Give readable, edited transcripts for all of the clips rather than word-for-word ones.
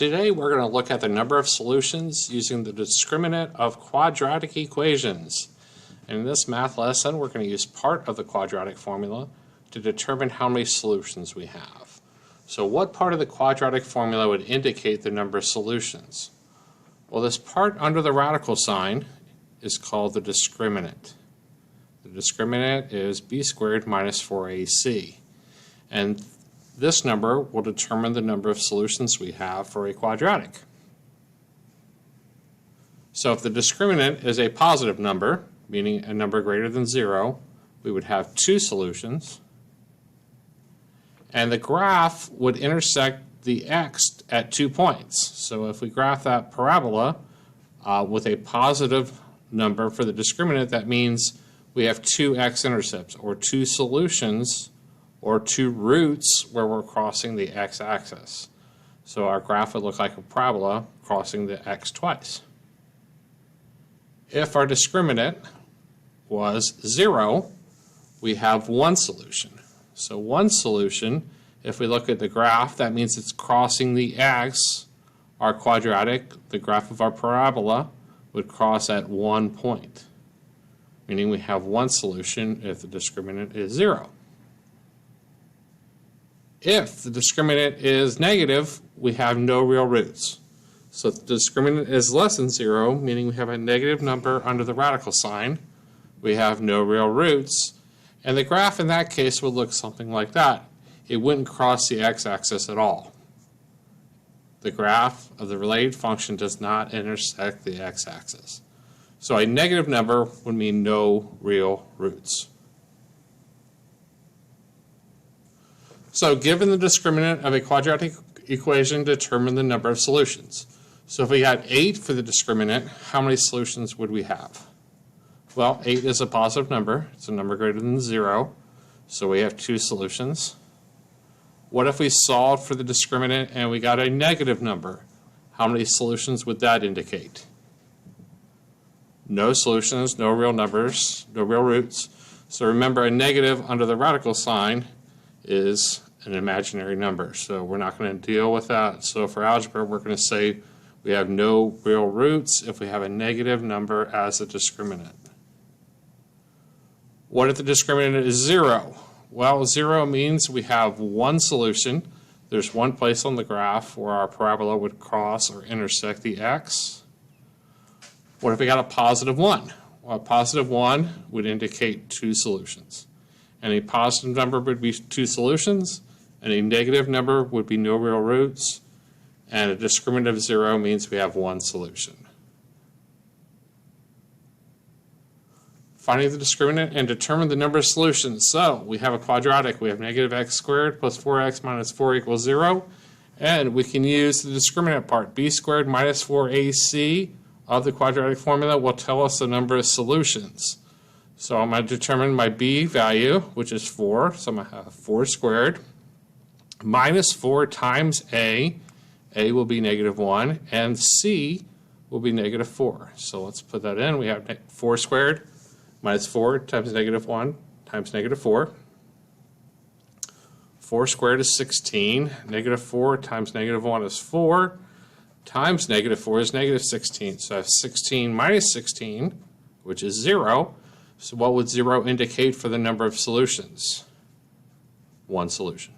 Today we're going to look at the number of solutions using the discriminant of quadratic equations. In this math lesson, we're going to use part of the quadratic formula to determine how many solutions we have. So what part of the quadratic formula would indicate the number of solutions? Well, this part under the radical sign is called the discriminant. The discriminant is b squared minus 4ac. And this number will determine the number of solutions we have for a quadratic. So if the discriminant is a positive number, meaning a number greater than 0, we would have 2 solutions. And the graph would intersect the x at 2 points. So if we graph that parabola with a positive number for the discriminant, that means we have 2 x-intercepts, or 2 solutions, or 2 roots where we're crossing the x-axis. So our graph would look like a parabola crossing the x twice. If our discriminant was 0, we have 1 solution. So 1 solution, if we look at the graph, that means it's crossing the x. Our quadratic, the graph of our parabola, would cross at 1 point, meaning we have 1 solution if the discriminant is 0. If the discriminant is negative, we have no real roots. So if the discriminant is less than 0, meaning we have a negative number under the radical sign, we have no real roots. And the graph in that case would look something like that. It wouldn't cross the x-axis at all. The graph of the related function does not intersect the x-axis. So a negative number would mean no real roots. So given the discriminant of a quadratic equation, determine the number of solutions. So if we had 8 for the discriminant, how many solutions would we have? Well, 8 is a positive number. It's a number greater than 0. So we have 2 solutions. What if we solved for the discriminant and we got a negative number? How many solutions would that indicate? No solutions, no real numbers, no real roots. So remember, a negative under the radical sign is an imaginary number, so we're not going to deal with that. So for algebra, we're going to say we have no real roots if we have a negative number as a discriminant. What if the discriminant is 0? Well, 0 means we have 1 solution. There's 1 place on the graph where our parabola would cross or intersect the x. What if we got a positive 1? Well, a positive 1 would indicate 2 solutions. And a positive number would be 2 solutions, and a negative number would be no real roots, and a discriminant of 0 means we have 1 solution. Finding the discriminant and determine the number of solutions. So we have a quadratic. We have negative x squared plus 4x minus 4 equals 0, and we can use the discriminant part. B squared minus 4ac of the quadratic formula will tell us the number of solutions. So I'm going to determine my b value, which is 4. So I'm going to have 4 squared minus 4 times a. A will be negative 1, and c will be negative 4. So let's put that in. We have 4 squared minus 4 times negative 1 times negative 4. 4 squared is 16. Negative 4 times negative 1 is 4. Times negative 4 is negative 16. So I have 16 minus 16, which is 0. So what would 0 indicate for the number of solutions? 1 solution.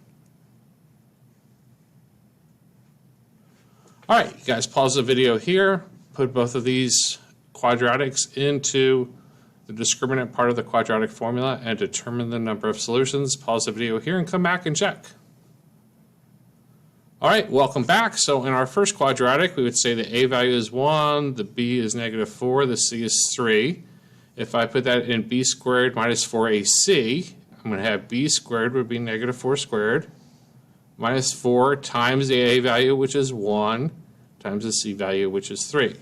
All right, you guys pause the video here, put both of these quadratics into the discriminant part of the quadratic formula and determine the number of solutions. Pause the video here and come back and check. All right, welcome back. So in our first quadratic, we would say the a value is 1, the b is negative 4, the c is 3. If I put that in b squared minus 4ac, I'm going to have b squared would be negative 4 squared minus 4 times the a value, which is 1, times the c value, which is 3.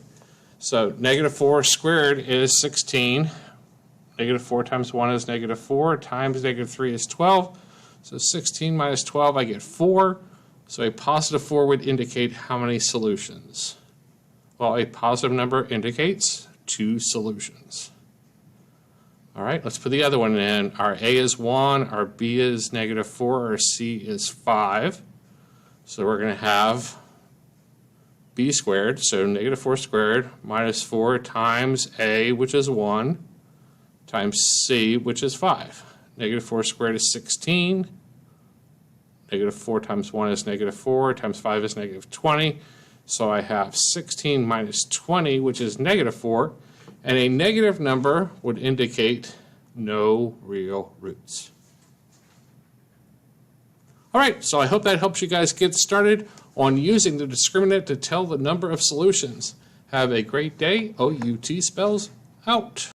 So negative 4 squared is 16. Negative 4 times 1 is negative 4, times negative 3 is 12. So 16 minus 12, I get 4. So a positive 4 would indicate how many solutions? Well, a positive number indicates 2 solutions. All right, let's put the other one in. Our a is 1, our b is negative 4, our c is 5. So we're going to have b squared, so negative 4 squared minus 4 times a, which is 1, times c, which is 5. Negative 4 squared is 16. Negative 4 times 1 is negative 4, times 5 is negative 20. So I have 16 minus 20, which is negative 4. And a negative number would indicate no real roots. All right, so I hope that helps you guys get started on using the discriminant to tell the number of solutions. Have a great day. OUT spells out.